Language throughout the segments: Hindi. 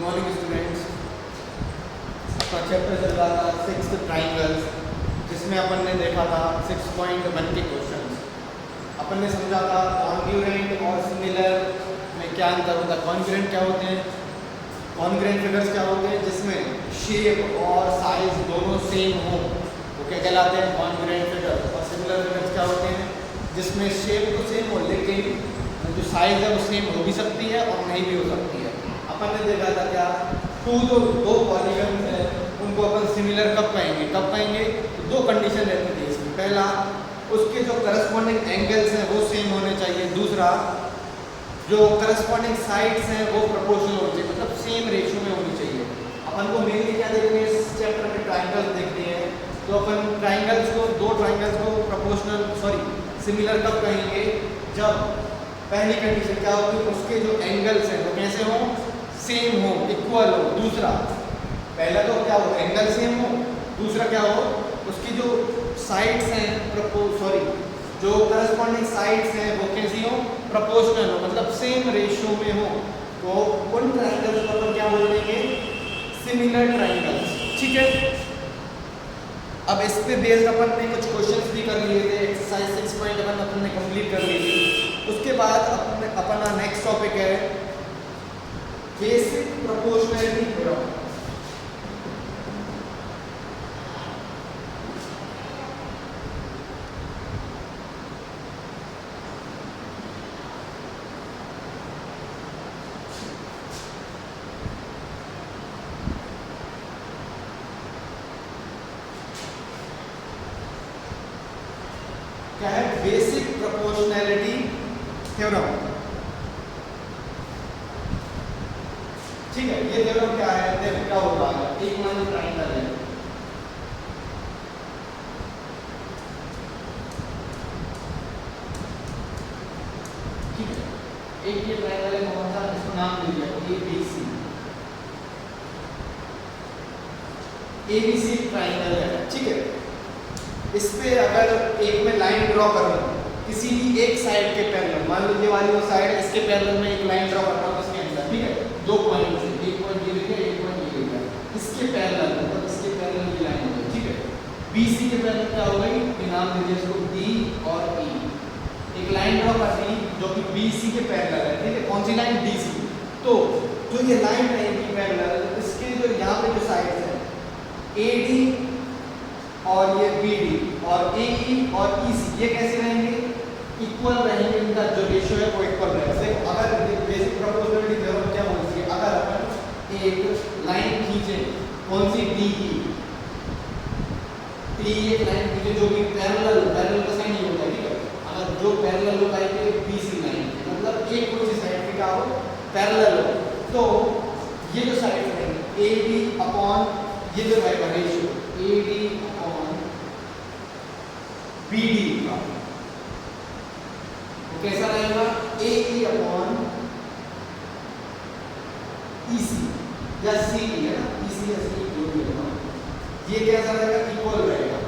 Morning students. आपका चैप्टर चल रहा था सिक्स ट्राइंगल्स, जिसमें अपन ने देखा था 6.1 के क्वेश्चंस। अपन ने समझा था कॉन्ग्रुएंट और सिमिलर में क्या अंतर होता है। कॉन्ग्रुएंट क्या होते हैं, कॉन्ग्रुएंट फिगर्स क्या होते हैं जिसमें शेप और साइज दोनों सेम हो, वो क्या कहलाते हैं, कॉन्ग्रुएंट फिगर्स। और सिमिलर फिगर्स क्या होते हैं जिसमें शेप तो सेम हो लेकिन जो साइज है वो सेम हो भी सकती है और नहीं भी हो सकती है। अपन ने देखा था क्या, दो पॉलीगन्स हैं उनको अपन सिमिलर कब कहेंगे, तो दो कंडीशन रहती थी इसमें। पहला, उसके जो करस्पॉन्डिंग एंगल्स हैं वो सेम होने चाहिए। दूसरा, जो करस्पॉन्डिंग साइड्स हैं वो प्रोपोर्शनल होनी चाहिए, मतलब सेम रेशियो में होनी चाहिए। अपन को मेनली क्या देखनी है इस चैप्टर में, ट्राइंगल्स देखनी है। तो अपन दो ट्राइंगल्स को सिमिलर कब कहेंगे, जब पहली कंडीशन क्या होगी, उसके जो एंगल्स हैं वो कैसे हो, सेम हो, इक्वल हो। दूसरा, पहला तो क्या हो, एंगल सेम हो। दूसरा क्या हो, उसकी जो साइड्स हैं जो करस्पॉन्डिंग साइड्स हैं वो कैसी हो, प्रोपोर्शनल हो, मतलब सेम रेशियो में हो। तो उन ट्राइंगल्स को अपन क्या बोलेंगे, सिमिलर ट्राइंगल्स। ठीक है, अब इस पे बेस्ड अपन ने कुछ क्वेश्चंस भी कर लिए थे। एक्सरसाइज 6.1 अपन ने कंप्लीट कर ली थी। उसके बाद अपना नेक्स्ट टॉपिक है बेसिक प्रोपोर्शनैलिटी थ्योरम। क्या है, बेसिक प्रोपोर्शनैलिटी थ्योरम। ठीक है, ये थ्योरम क्या है, देखो क्या होता है। एक मान लो ट्राइंगल है, ठीक है, एक ये ट्राइंगल है, कौन सा, इसको नाम दीजिए ABC। ABC ट्राइंगल है, ठीक है। इस पे अगर एक में लाइन ड्रॉ करूं किसी भी एक साइड के पैरेलल, मान लो ये वाली वो साइड, इसके पैरेलल में एक लाइन ड्रॉ कर रहा हूं इसके अंदर, ठीक है, दो पॉइंट से, एक पॉइंट ये लिखा, एक पॉइंट ये लिखा, इसके पैरेलल, मतलब इसके पैरेलल की लाइन है, ठीक है। BC के पैरेलल क्या हो गई, ये नाम दीजिए इसको D और E। एक लाइन ड्रॉ कर दी जो कि BC के पैरेलल है, ठीक है। कौन सी लाइन, DC। तो जो ये लाइन रहेगी पैरेलल, इसके जो यहाँ पे जो साइड्स है AD और ये BD और AE और EC, ये कैसे रहेंगे, इक्वल रहेंगे। इनका जो रेशियो है वो इक्वल रहेगा। देखो, अगर बेसिक प्रोपोर्शनैलिटी थ्योरम क्या बोलती है, अगर अपन एक लाइन खींचे, कौन सी, DE एक लाइन खींचे जो कि पैरेलल का साइन नहीं होता है, ठीक है। अगर जो पैरेलल होता है कि BC लाइन, मतलब एक कोई सी साइड पे क्या हो, पैरेलल हो, तो ये जो साइड रहेंगे AD अपॉन ये जो रहेगा रेशियो AD अपॉन BD का, वो कैसा रहेगा, AE अपॉन EC या CE है ना, EC या CE जो भी है, ये कैसा रहेगा, इक्वल रहेगा।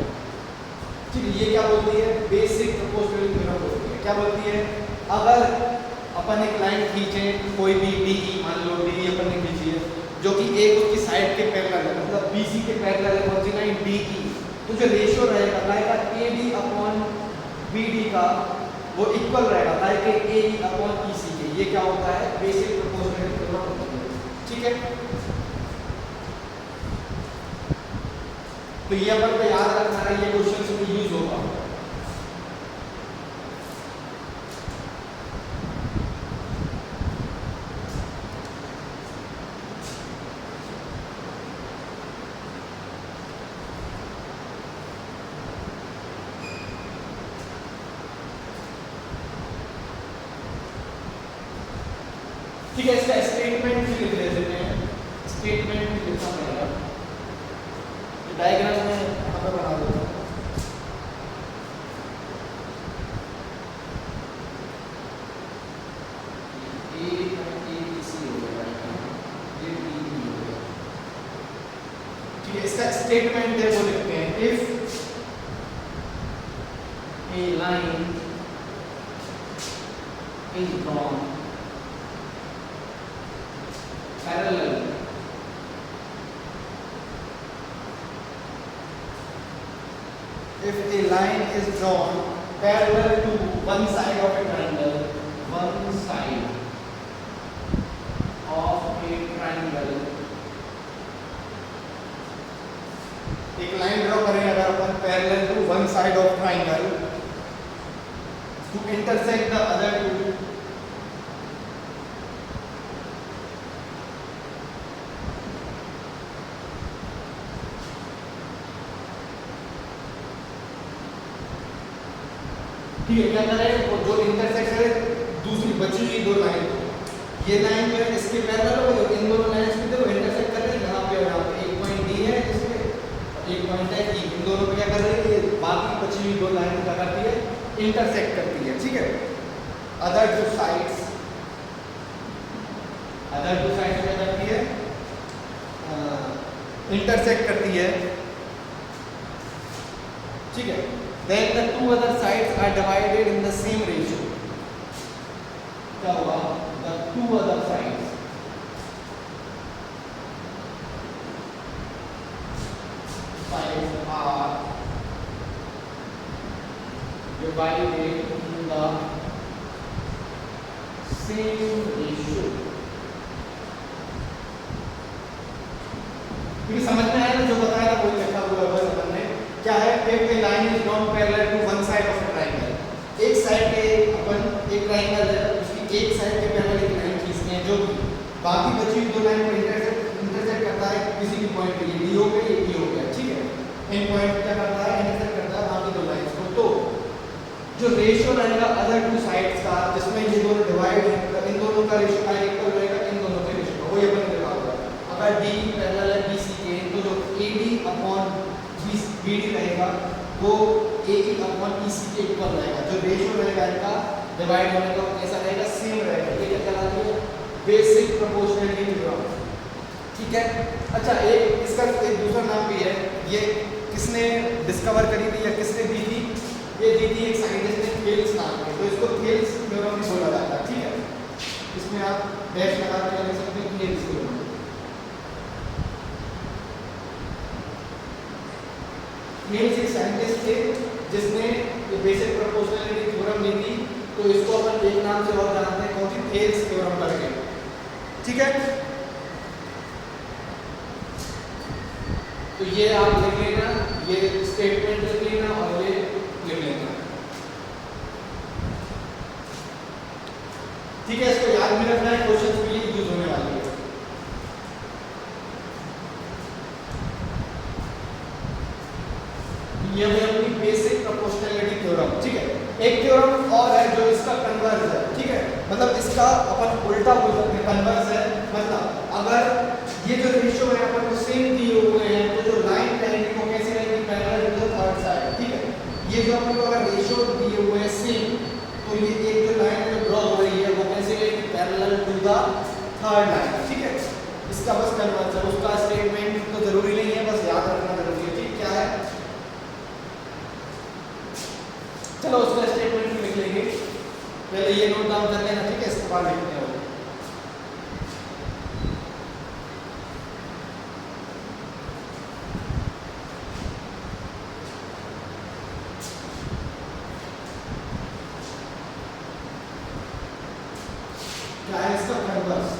ठीक है, ये क्या बोलती है, बेसिक प्रोपोर्शनैलिटी थ्योरम बोलती है। क्या बोलती है, अगर अपन एक लाइन खींचे कोई भी DE, मान लो DE अपन ने खींची है जो कि एक उसकी साइड के पैरेलल है, मतलब BC के पैरेलल है, कौन सी लाइन, DE। तो जो रेशियो रहेगा AD अपॉन BD का वो इक्वल रहेगा लाइक AE अपॉन EC के। ये क्या होता है, बेसिक प्रोपोर्शनैलिटी थ्योरम होता है, ठीक है। तो ये अपन को याद रखना है, ये क्वेश्चन में यूज होगा। ठीक है, इसका स्टेटमेंट भी लिख देते हैं, स्टेटमेंट भी लिखना पड़ेगा। डायग्राम में यहाँ पर बना देता हूँ। ठीक है, इसका स्टेटमेंट है वो लिखते हैं, if A line is drawn parallel if a line is drawn parallel to one side of a triangle, one side of a triangle, एक लाइन ड्रॉ करें अगर अपन parallel to one side of triangle to intersect the other two, ठीक है। क्या करें, वो जो इंटरसेक्ट है दूसरी बची हुई दो लाइन, ये लाइन जो है इसके पैरेलल हो, इन दोनों लाइंस में वो इंटरसेक्ट कर रही है यहाँ पे और यहाँ पे, एक पॉइंट डी है इसमें एक पॉइंट है ई, इन दोनों पे क्या कर रही है, बाकी बची हुई दो लाइन क्या करती है, इंटरसेक्ट करती है, ठीक है। अदर टू साइड्स क्या करती है, इंटरसेक्ट करती है, ठीक है। Then the two other sides are divided in the same ratio. क्या होगा, the two other sides are divided in the same ratio. क्योंकि समझ में आया ना, जो बताया था वही लिखा हुआ है बस हमने। क्या है, if a line is drawn parallel to one side of a triangle, एक साइड के अपन एक ट्राइंगल है उसकी एक साइड के पैरेलल एक लाइन खींचते हैं जो बाकी बची हुई दो लाइन को इंटरसेक्ट करता है किसी भी पॉइंट पे, ये डी हो गया ये ई हो गया, ठीक है। इन पॉइंट क्या करता है, इंटरसेक्ट करता है बाकी दो लाइंस को। तो जो रेशियो रहेगा अदर टू साइड्स का, जिसमें ये दोनों डिवाइड है, इन दोनों का रेशियो का इक्वल रहेगा इन दोनों के रेशियो का, वो ये अपन लिखा हुआ है। अगर डी पैरेलल है बीसी के, तो जो एडी अपॉन बीडी रहेगा वो एई अपॉन ईसी के इक्वल रहेगा। जो रेशियो रहेगा इनका डिवाइड होने का वो कैसा रहेगा, सेम रहेगा। ये क्या कहलाती है, बेसिक प्रोपोर्शनैलिटी थ्योरम, ठीक है। अच्छा, एक इसका एक दूसरा नाम भी है, ये किसने डिस्कवर करी थी या किसने दी थी, ये दी थी एक साइंटिस्ट ने थेल्स नाम के, तो इसको थेल्स थ्योरम भी बोला जाता है, ठीक है। इसमें आप डैश लगा के लिख सकते हैं थेल्स थ्योरम। थेल्स एक साइंटिस्ट थे जिसने बेसिक प्रोपोर्शनैलिटी थ्योरम दी थी, तो इसको अपन एक नाम से और जानते हैं, कौन सी, थेल्स थ्योरम करके, ठीक है। तो ये आप लिख लेना, ये स्टेटमेंट लिख लेना और ये लिख लेना, ठीक है। इसको याद भी रखना है, क्वेश्चंस के लिए यूज होने वाली है। ये है अपनी बेसिक प्रोपोर्शनैलिटी थ्योरम, ठीक है। एक थ्योरम और है जो इसका कन्वर्स है, ठीक है, मतलब इसका अपन उल्टा बोल सकते हैं, कन्वर्स है मतलब अगर ये जो रेशियो है अपन को सेम दिए हुए हैं, तो जो लाइन रहेगी वो कैसी रहेगी, parallel to the third side, ठीक है। ये जो अपन को अगर रेशियो दिए हुए हैं सेम, तो ये एक जो लाइन जो ड्रॉ हो रही है वो कैसी रहेगी, parallel to the third line, ठीक है। इसका बस कन्वर्स है, उसका स्टेटमेंट तो जरूरी नहीं है, बस याद रखना जरूरी है, ठीक। क्या है, चलो उसका स्टेटमेंट भी लिख लेंगे, पहले ये नोट डाउन कर लेना, ठीक है, इसके बाद लिखते हैं। क्या है इसका converse,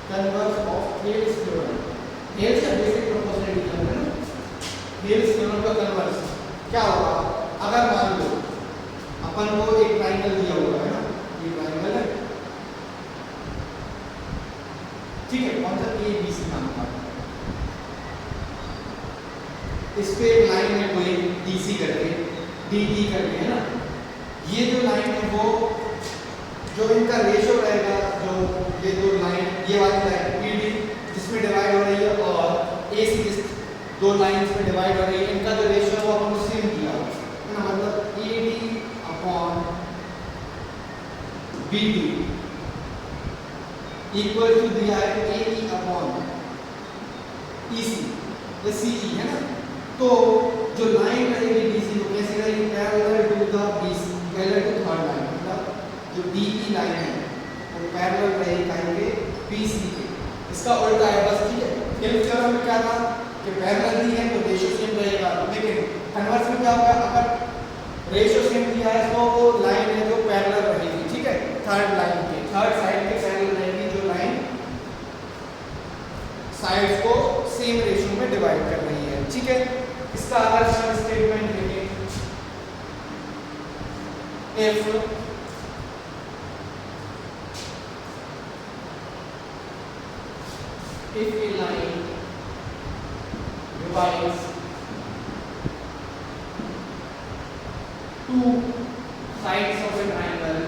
converse of Thales theorem. Thales का बेसिक प्रोपोर्शनैलिटी थ्योरम है ना, थेल्स थ्योरम का कन्वर्स क्या होगा, अगर मान लो अपन को एक ट्राइंगल दिया हुआ है ना, ये ट्राइंगल है, ठीक है, कौन सा, ए बी सी नाम का, इस पे एक लाइन है कोई डीसी करके, डीई करके, है ना। ये जो लाइन है वो जो इनका रेशियो रहेगा, जो ये दो लाइन, ये वाली लाइन पीडी जिसमें डिवाइड हो रही है और एसी जिस दो लाइंस में डिवाइड हो रही है, इनका जो रेशियो है वो अपन को सेम दिया है ना, मतलब AD upon BD equal to दिया है एई अपॉन ईसी, ये सीई है ना। तो जो लाइन रहेगी डीसी वो कैसी रहेगी, parallel to the BC, parallel to third line, मतलब जो डीई लाइन है वो पैरेलल रहेगी के बीसी के, इसका उल्टा है बस, ठीक है। हेल्थ थ्योरम में क्या था कि पैरेलल दी है तो रेशियो सेम रहेगा, लेकिन कन्वर्स में क्या होगा, अगर रेशियो सेम दिया है तो वो लाइन है जो पैरेलल रहेगी, ठीक है। थर्ड लाइन के थर्ड साइड के पैरेलल रहेगी जो लाइन साइड्स को सेम रेशियो में डिवाइड कर रही है, ठीक है। इसका अगर हम स्टेटमेंट लिखें, if a line divides two sides of a triangle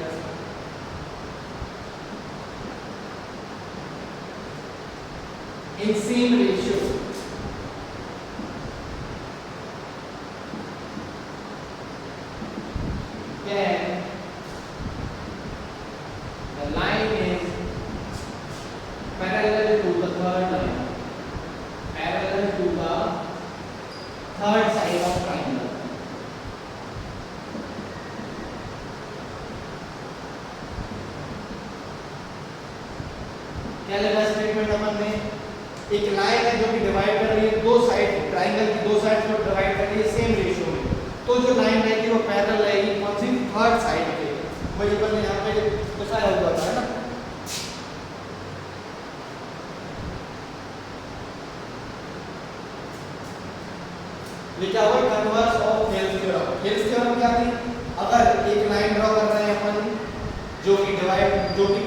in same ratio, then the line is parallel to the third line, parallel to the third side of triangle. क्या लगा स्टेटमेंट अपन ने, एक लाइन है जो कि डिवाइड कर रही है दो साइड, ट्रायंगल की दो साइड को डिवाइड कर रही है सेम रेशियो में, तो जो लाइन रहेगी वो पैरेलल रहेगी कौन सी, थर्ड साइड के, वही अपन ने यहाँ पे दिखाया हुआ था, है ना। ये क्या हुआ, converse of health theorem. Health theorem क्या थी, अगर एक लाइन ड्रॉ कर रहे हैं अपन जो कि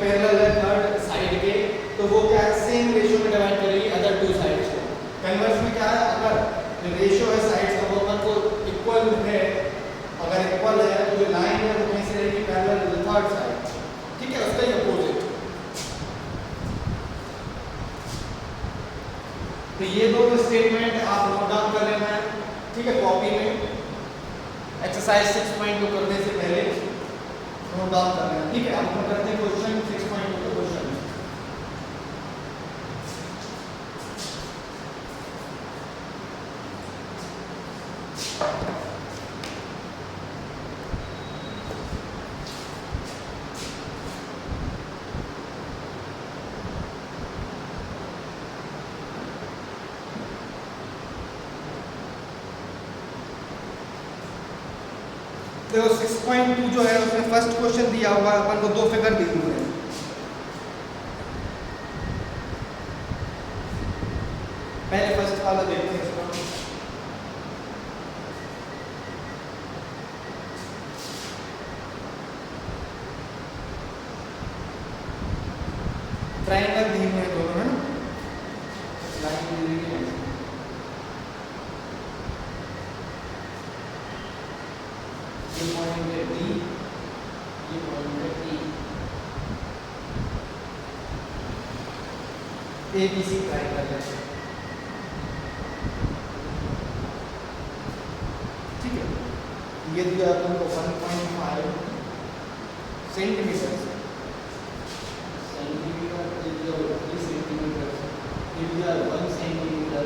पैरेलल है थर्ड साइड के, तो वो क्या है, सेम रेशियो में डिवाइड करेगी अदर टू साइड्स को। कन्वर्स में क्या है, अगर रेशियो है साइड्स का वो अपन को इक्वल है, अगर इक्वल है तो जो लाइन है वो कैसे रहेगी, parallel to the third side, ठीक है, उसका ही अपोजिट। तो ये दो स्टेटमेंट आप नोट डाउन कर लेना है, ठीक है, कॉपी में एक्सरसाइज 6.2 करने से पहले नोट डाउन करना है, ठीक है। अब हम करते हैं क्वेश्चन 6.2 का क्वेश्चन। देखो 6.2 जो है उसमें फर्स्ट क्वेश्चन दिया हुआ है, अपन को दो फिगर दी हुई है। पहले फर्स्ट वाला देखते हैं इसको। ट्रायंगल दी हुई है दोनों, है ना, लाइन दी हुई है, ये पॉइंट है D, ये पॉइंट है E, ABC ट्रायंगल है, ठीक है। ये दिया अपन को 1.5 सेंटीमीटर, सेंटीमीटर 3 सेंटीमीटर, ये दिया 1 सेंटीमीटर,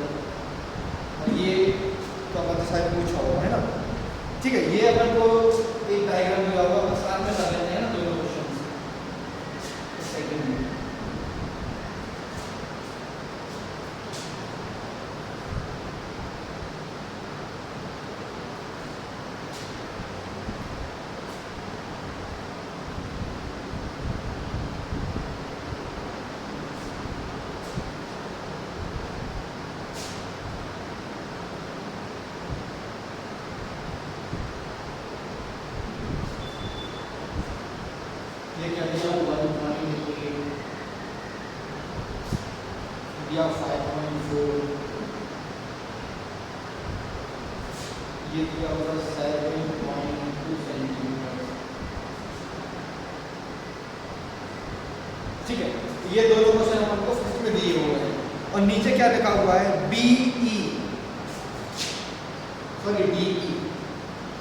और ये तो अपन शायद पूछा होगा, है ना, ठीक है। ये अपन को एक डायग्राम दिया हुआ है, साथ में कर लेते हैं ना दोनों क्वेश्चंस सेकंड में। ये क्या दिया, 1.8 दिया, 5.4 ये दिया होगा 7.2 सेंटीमीटर, ठीक है। ये दोनों क्वेश्चन अपन को फिफ्थ में दिए हुए हैं, और नीचे क्या लिखा हुआ है, BE sorry DE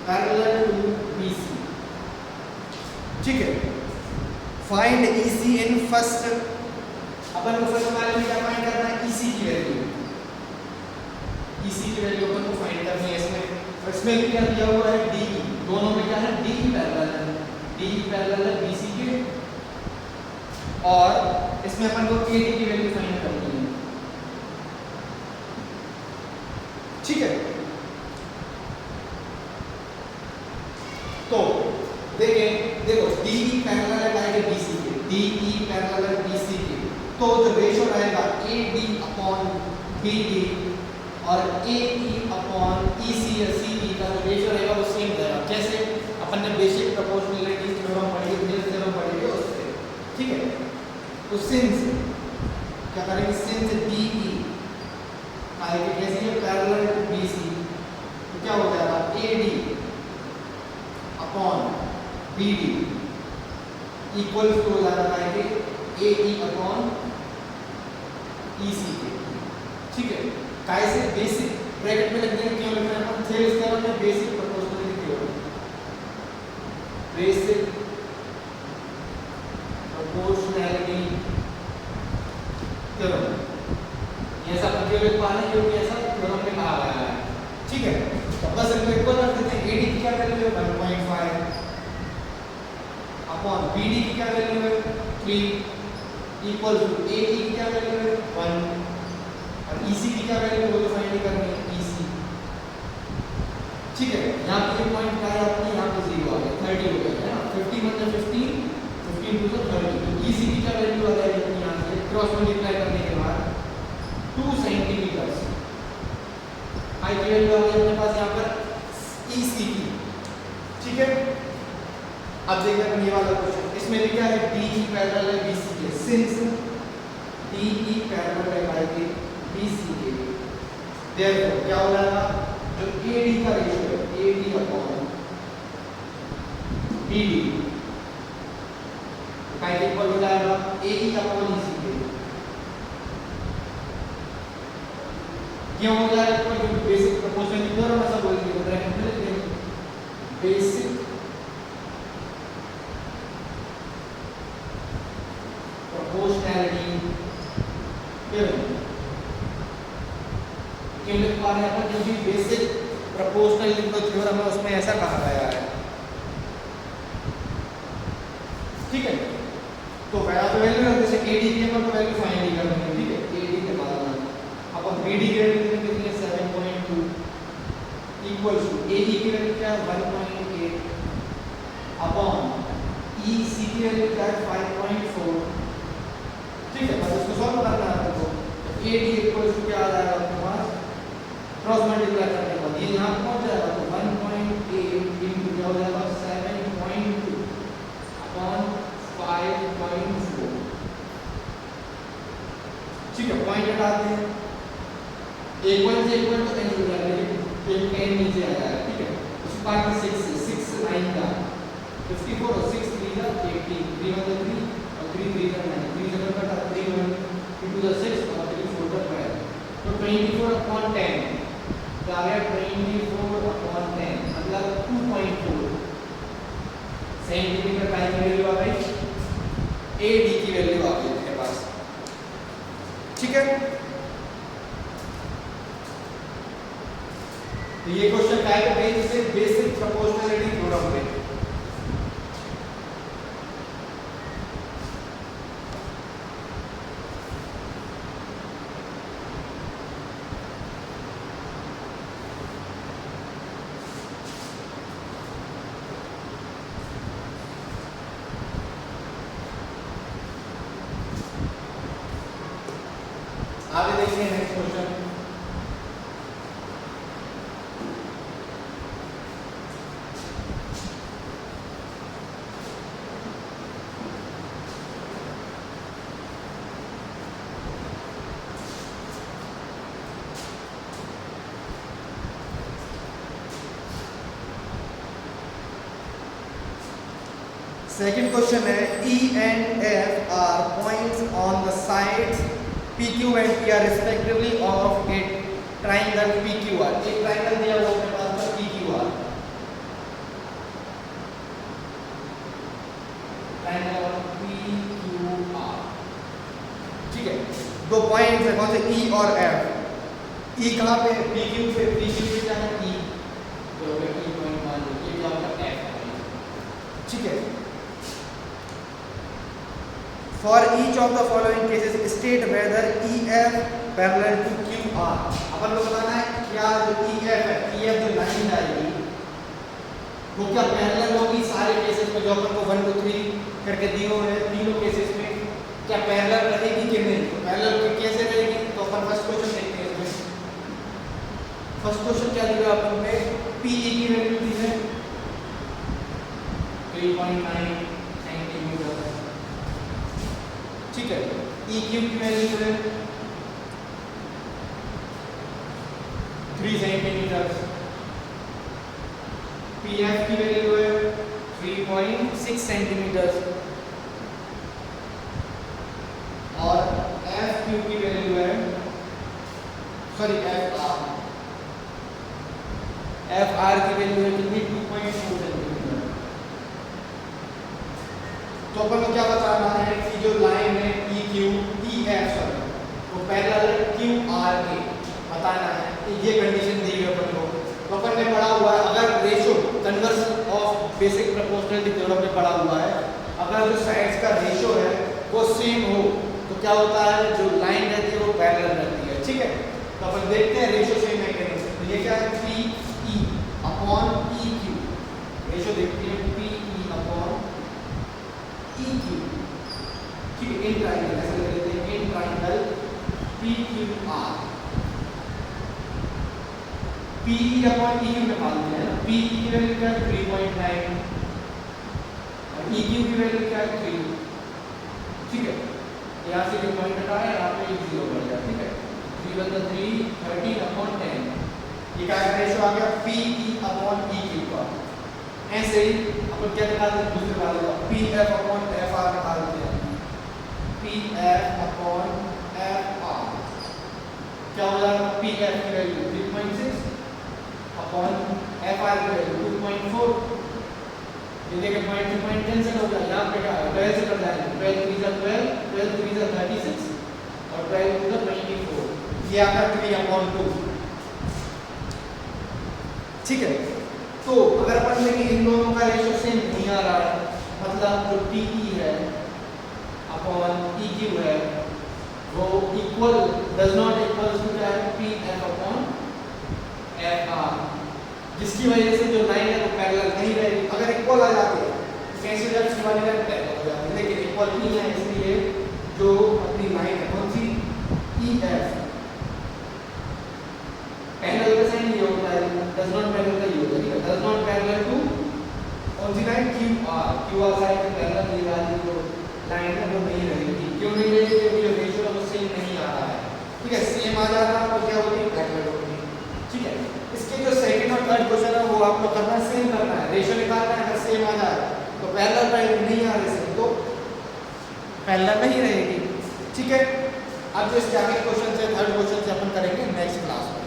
parallel to BC, ठीक है। फाइंड EC इन फर्स्ट, अपन को फर्स्ट वाले में क्या फाइंड करना है, EC की वैल्यू, EC की वैल्यू अपन को फाइंड करनी है इसमें। और इसमें भी क्या दिया हुआ है, DE, दोनों में क्या है, DE पैरेलल है, DE पैरेलल है BC के, और इसमें अपन को KD की वैल्यू फाइंड करनी है। तो जो रेशो रहेगा A D upon B D और ए ई अपॉन ई सी या सी ई का जो रेशो रहेगा वो सेम रहेगा। कैसे? अपन ने बेसिक प्रोपोर्शनलिटी थ्योरम पढ़ी, थियरम थ्योरम पढ़ी है उससे, ठीक है। तो सिंस क्या करेंगे, सिंस डी ई आएगी कैसी है, पैरेलल टू बी सी, तो क्या हो जाएगा A D upon B D equal to हो जाएगा ए ई अपॉन ई सी के, ठीक है। कैसे? बेसिक ब्रैकेट में लिख देंगे, क्यों लिख रहे हैं अपन, थेल्स थ्योरम में basic proportionality theorem, basic proportionality theorem, ये सब क्यों लिख पा रहे हैं, क्योंकि ऐसा थ्योरम में कहा गया है, ठीक है। तो बस इनको इक्वल रख देते हैं, एडी की क्या वैल्यू है 1.5 अपॉन बीडी की क्या वैल्यू है 3 इक्वल टू ए की क्या वैल्यू है 1 और ईसी की क्या वैल्यू है वो तो फाइंड करनी है ईसी, ठीक है। यहाँ पे ये पॉइंट क्या है आपने, यहाँ पे 0 आ गया, 30 हो गया है ना, 50 मतलब 15 15 टू 30, तो ईसी की क्या वैल्यू आ जाएगी यहाँ से क्रॉस मल्टीप्लाई करने के बाद 2 सेंटीमीटर, आई की वैल्यू आ गई अपने पास यहाँ पर ईसी की, ठीक है। अब देखते हैं ये वाला क्वेश्चन, इसमें भी क्या है, DE पैरेलल है BC के, सिंस DE पैरेलल है बाय BC के, देयरफॉर क्या हो जाएगा, जो AD का रेशियो है AD अपॉन BD का इक्वल हो जाएगा AE अपॉन EC के, क्यों हो जाएगा, क्योंकि बेसिक प्रोपोर्शनलिटी थ्योरम ऐसा बोलेंगे, तो ब्रैकेट में लिख देंगे बेसिक प्रोपोर्शनलिटी थ्योरम, क्यों लिख पा रहे हैं अपन, क्योंकि बेसिक प्रोपोर्शनलिटी जो थ्योरम है उसमें ऐसा कहा गया है, ठीक है। तो वैल्यू है जैसे AD की अपन को वैल्यू फाइंड नहीं करनी है, ठीक है, AD के बाद अपन BD की वैल्यू कितनी है 7.2 इक्वल टू AE की वैल्यू क्या है 1.8 अपॉन EC की वैल्यू क्या है 5.4, ठीक है। बस इसको सॉल्व करना है आपको, तो AD इक्वल टू क्या आ जाएगा आपके पास, क्रॉस मल्टीप्लाई करने के बाद ये यहाँ पहुँच जाएगा, तो 1.8 इनटू क्या हो जाएगा 7.2 अपॉन 5.4, ठीक है। पॉइंट हटाते हैं, एक पॉइंट से एक पॉइंट तो कैंसिल हो जाएगा, फिर n नीचे आ जाएगा, ठीक है। उसके बाद में 6 9 का 54 और 6 3 का 18 3 1 3 और 3 3 का 9 3 7 का 3 1 into the 6 और 3 4 का 12, तो 24 upon 10 तो आ गया 24 upon 10 मतलब 2.4 सेंटीमीटर का वैल्यू आ गई, AD की वैल्यू आ गई अपने पास, ठीक है। तो ये क्वेश्चन का है बेस से बेसिक प्रोपोर्शनलिटी थ्योरम पे, आगे देखिए नेक्स्ट क्वेश्चन। सेकंड क्वेश्चन है E and F are points on the sides PQ and PR respectively of a triangle PQR। एक ट्रायंगल दिया हुआ अपने पास में PQR, ट्रायंगल PQR, ठीक है। दो पॉइंट्स है कौन से E और F, E कहाँ पे PQ पे, PQ पे क्या है E, तो E पॉइंट मान लो ये क्या होगा F, ठीक है। For each of the following cases state whether EF parallel to QR। अपन लोग बताना है क्या जो EF है, EF जो लाइन जाएगी वो क्या पैरेलल होगी सारे केसेस में, जो अपन को 1 2 3 करके दिए हुए हैं तीनों केसेस में, क्या पैरेलल रहेगी कि नहीं, तो पैरेलल कैसे रहेगी, तो अपन फर्स्ट क्वेश्चन देखते हैं इसमें। फर्स्ट क्वेश्चन क्या दिया अपन ने, PE की वैल्यू दी है 3.9 सेंटीमीटर, ठीक है। EQ की वैल्यू है 3 सेंटीमीटर, PF की वैल्यू है 3.6 सेंटीमीटर और FQ की वैल्यू है FR की वैल्यू है कितनी 2.4 सेंटीमीटर। तो अपन को क्या बताना है कि जो लाइन है EF वो पैरेलल QR के बताना है, ये कंडीशन दी है अपन को। तो अपन ने पढ़ा हुआ है, अगर ratio converse of basic proportionality theorem में पढ़ा हुआ है, अगर जो साइड्स का रेशो है वो सेम हो तो क्या होता है, जो लाइन रहती है वो पैरेलल रहती है, ठीक है। तो अपन देखते हैं रेशो सेम है कि नहीं। तो ये क्या है PE अपॉन EQ, रेशो देखते हैं PE अपॉन EQ, ठीक है। इन ट्रायंगल ऐसे लिख लेते हैं, in triangle PQR, PE upon EQ निकालते हैं ना। PE की वैल्यू क्या है 3.9 और EQ की वैल्यू क्या है 3, ठीक है। यहाँ से जो पॉइंट हटाया यहाँ पे 0 बढ़ जाए, ठीक है। 3 बदला 3 13 अपॉन 10, ये क्या रेशो आ गया PE अपॉन EQ का। ऐसे ही अपन क्या निकालते हैं दूसरे वाले का, PF अपॉन FR निकालते हैं, PF अपॉन FR क्या हो जाएगा, PF की वैल्यू 3.6 अपॉन FR की वैल्यू 2.4, ये देखिए पॉइंट टू पॉइंट कैंसिल हो गया, यहाँ पे क्या है 12 से कट जाएगा, 12 3 जा 12, 12 3 जा 36 और 12 2 जा 24, ये आता है 3/2, ठीक है। तो अगर अपन देखें इन दोनों का रेशो सेम नहीं आ रहा है, मतलब जो PE है अपॉन EQ है वो equal does not equal to क्या है PF अपॉन FR, जिसकी वजह से जो लाइन है वो पैरेलल नहीं रहेगी। अगर इक्वल आ जाती है तो कैसे हो जाती है, वाली लाइन पैरेलल हो जाती है, लेकिन इक्वल नहीं है, इसलिए जो अपनी लाइन है कौन सी EF पैरेलल का साइन ये होता है, डज नॉट पैरेलल का ये होता है, डज नॉट पैरेलल टू कौन सी लाइन QR साइन के पैरेलल ये वाली जो लाइन है वो नहीं रहेगी। क्यों नहीं रहेगी, क्योंकि जो रेशियो है वो सेम नहीं आ रहा है, ठीक है। सेम आ जाता तो क्या होगी, पैरेलल होगी, ठीक है। इसके जो सेकंड और थर्ड क्वेश्चन है वो आपको करना है, सेम करना है, रेशियो निकालना है। अगर सेम आ जाए तो पैरेलल रहेगी, नहीं आ रही सेम तो पैरेलल नहीं रहेगी, ठीक है। अब जो इसके आगे क्वेश्चन है थर्ड क्वेश्चन से अपन करेंगे नेक्स्ट क्लास में।